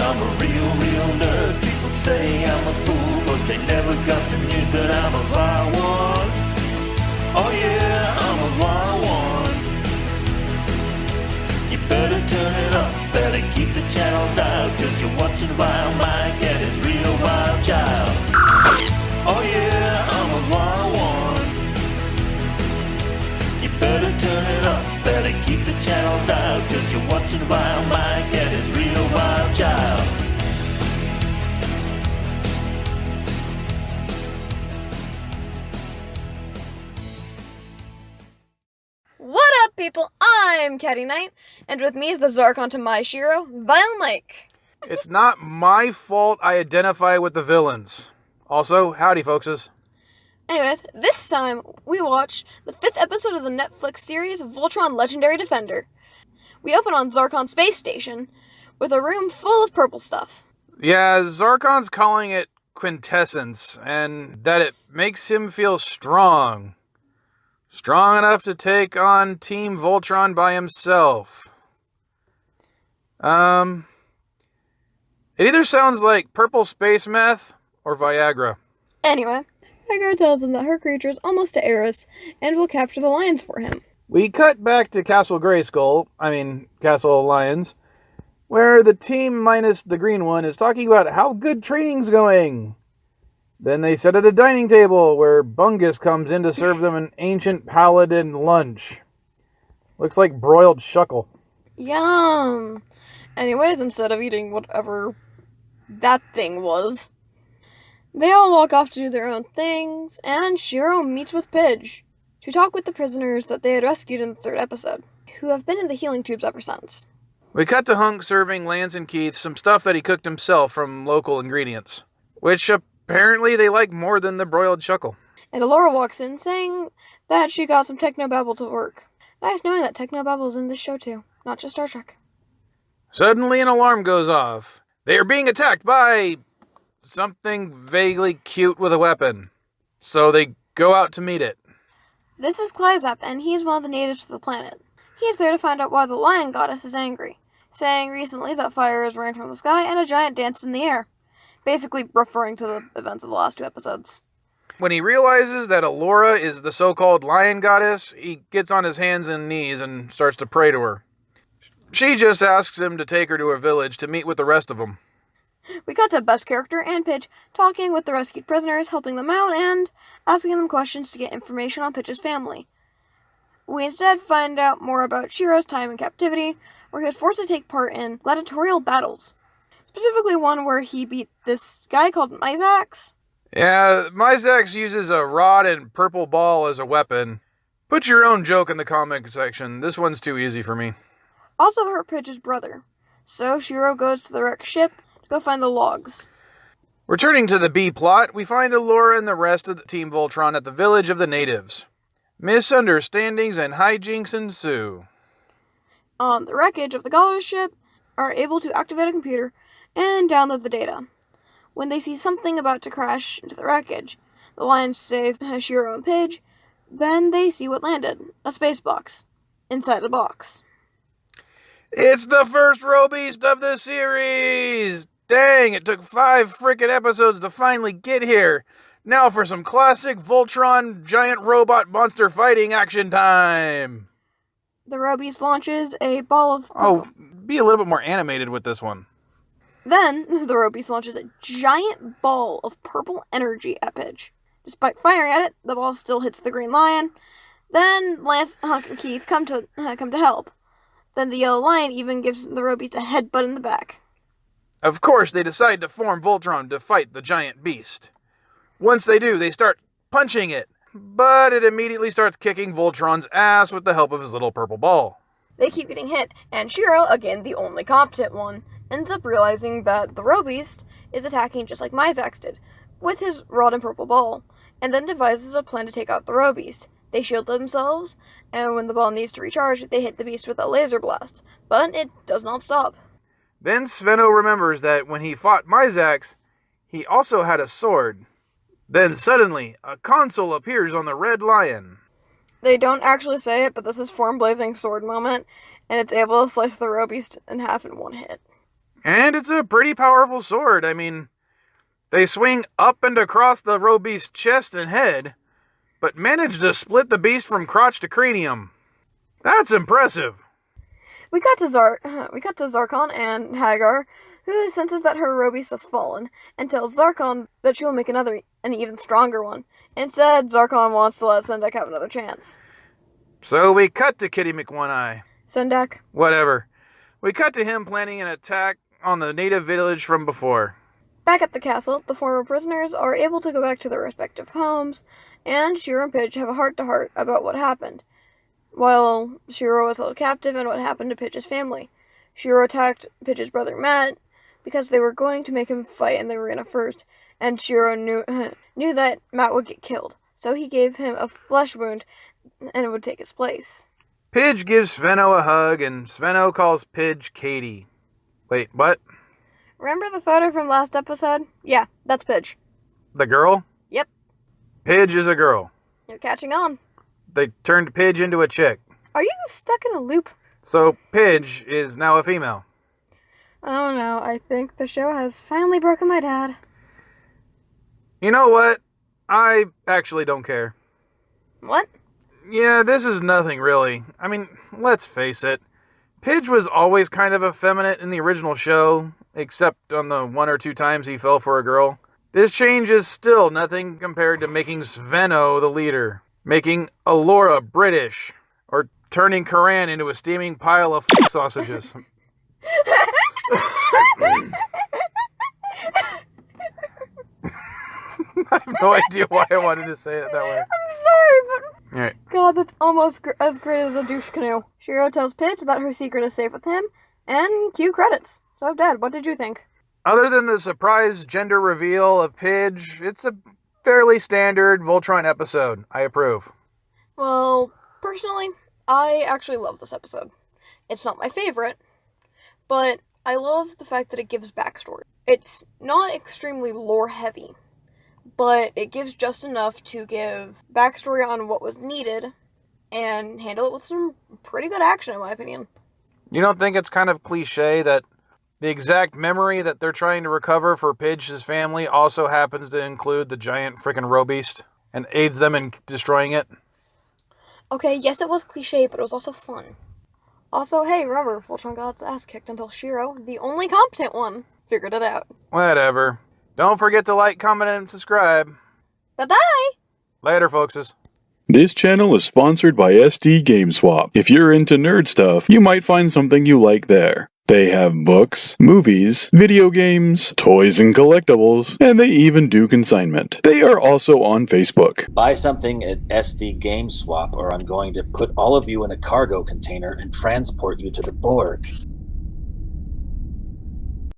I'm a real nerd. People say I'm a fool, but they never got the news that I'm a wild one. Oh yeah, I'm a wild one. You better turn it up, better keep the channel dialed, 'cause you're watching Wild Mike and his real wild child. Oh yeah, I'm a wild one. You better turn it up, better keep the channel dialed, 'cause you're watching Wild Mike and his real wild child. What up, people? I'm Katty Knight, and with me is the Zarkon to my Shiro, Vile Mike. It's not my fault I identify with the villains. Also, howdy, folkses. Anyways, this time we watch the 5th episode of the Netflix series Voltron Legendary Defender. We open on Zarkon Space Station with a room full of purple stuff. Yeah, Zarkon's calling it quintessence, and that it makes him feel strong. Strong enough to take on Team Voltron by himself. It either sounds like purple space meth or Viagra. Anyway, Hagar tells him that her creature is almost to Eris and will capture the lions for him. We cut back to Castle Castle Lions, where the team minus the green one is talking about how good training's going. Then they sit at a dining table where Bungus comes in to serve them an ancient paladin lunch. Looks like broiled shuckle. Yum! Anyways, instead of eating whatever that thing was, they all walk off to do their own things, and Shiro meets with Pidge to talk with the prisoners that they had rescued in the 3rd episode, who have been in the healing tubes ever since. We cut to Hunk serving Lance and Keith some stuff that he cooked himself from local ingredients, which apparently they like more than the broiled shuckle. And Alora walks in saying that she got some technobabble to work. Nice knowing that technobabble is in this show too, not just Star Trek. Suddenly an alarm goes off. They are being attacked by something vaguely cute with a weapon. So they go out to meet it. This is Kleizap, and he's one of the natives of the planet. He's there to find out why the lion goddess is angry, saying recently that fire has rained from the sky and a giant danced in the air. Basically referring to the events of the last 2 episodes. When he realizes that Alora is the so-called lion goddess, he gets on his hands and knees and starts to pray to her. She just asks him to take her to her village to meet with the rest of them. We got to Best Character and Pidge talking with the rescued prisoners, helping them out, and asking them questions to get information on Pidge's family. We instead find out more about Shiro's time in captivity, where he was forced to take part in gladiatorial battles. Specifically one where he beat this guy called Myzax. Yeah, Myzax uses a rod and purple ball as a weapon. Put your own joke in the comment section. This one's too easy for me. Also hurt Pidge's brother. So Shiro goes to the wrecked ship to go find the logs. Returning to the B plot, we find Alora and the rest of the Team Voltron at the village of the natives. Misunderstandings and hijinks ensue. On the wreckage of the Galler ship, are able to activate a computer and download the data. When they see something about to crash into the wreckage, the lions save Shiro and Pidge, then they see what landed, a space box, inside a box. It's the first Robeast of the series! Dang, it took 5 frickin' episodes to finally get here. Now for some classic Voltron giant robot monster fighting action time! The Robeast launches a ball of... Oh, be a little bit more animated with this one. Then, the Robeast launches a giant ball of purple energy at Pidge. Despite firing at it, the ball still hits the green lion. Then, Lance, Hunk, and Keith come to help. Then the yellow lion even gives the Robeast a headbutt in the back. Of course, they decide to form Voltron to fight the giant beast. Once they do, they start punching it, but it immediately starts kicking Voltron's ass with the help of his little purple ball. They keep getting hit, and Shiro, again the only competent one, ends up realizing that the Robeast is attacking just like Myzax did, with his rod and purple ball, and then devises a plan to take out the Robeast. They shield themselves, and when the ball needs to recharge, they hit the beast with a laser blast, but it does not stop. Then Svenno remembers that when he fought Myzax, he also had a sword. Then suddenly, a console appears on the red lion. They don't actually say it, but this is Form Blazing Sword moment, and it's able to slice the Robeast in half in one hit. And it's a pretty powerful sword. I mean, they swing up and across the Robeast's chest and head, but manage to split the beast from crotch to cranium. That's impressive. We got to Zarkon and Hagar, who senses that her Robeast has fallen, and tells Zarkon that she will make an even stronger one. Instead, Zarkon wants to let Sendak have another chance. So we cut to Kitty McOneeye. Sendak? Whatever. We cut to him planning an attack on the native village from before. Back at the castle, the former prisoners are able to go back to their respective homes, and Shiro and Pidge have a heart-to-heart about what happened, while Shiro was held captive and what happened to Pidge's family. Shiro attacked Pidge's brother Matt because they were going to make him fight in the arena first, and Shiro knew that Matt would get killed, so he gave him a flesh wound and it would take his place. Pidge gives Sveno a hug, and Sveno calls Pidge Katty. Wait, what? Remember the photo from last episode? Yeah, that's Pidge. The girl? Yep. Pidge is a girl. You're catching on. They turned Pidge into a chick. Are you stuck in a loop? So Pidge is now a female. Oh no, I think the show has finally broken my dad. You know what? I actually don't care. What? Yeah, this is nothing really. I mean, let's face it. Pidge was always kind of effeminate in the original show, except on the 1 or 2 times he fell for a girl. This change is still nothing compared to making Sveno the leader, making Allura British, or turning Karan into a steaming pile of sausages. I have no idea why I wanted to say it that way. I'm sorry, but... Alright. God, that's almost as great as a douche canoe. Shiro tells Pidge that her secret is safe with him, and cue credits. So, Dad, what did you think? Other than the surprise gender reveal of Pidge, it's a fairly standard Voltron episode. I approve. Well, personally, I actually love this episode. It's not my favorite, but I love the fact that it gives backstory. It's not extremely lore-heavy, but it gives just enough to give backstory on what was needed and handle it with some pretty good action, in my opinion. You don't think it's kind of cliche that the exact memory that they're trying to recover for Pidge's family also happens to include the giant frickin' Robeast and aids them in destroying it? Okay, yes, it was cliche, but it was also fun. Also, hey, remember, Voltron got its ass kicked until Shiro, the only competent one, figured it out. Whatever. Don't forget to like, comment, and subscribe. Bye-bye! Later, folkses. This channel is sponsored by SDGameSwap. If you're into nerd stuff, you might find something you like there. They have books, movies, video games, toys and collectibles, and they even do consignment. They are also on Facebook. Buy something at SDGameSwap or I'm going to put all of you in a cargo container and transport you to the Borg.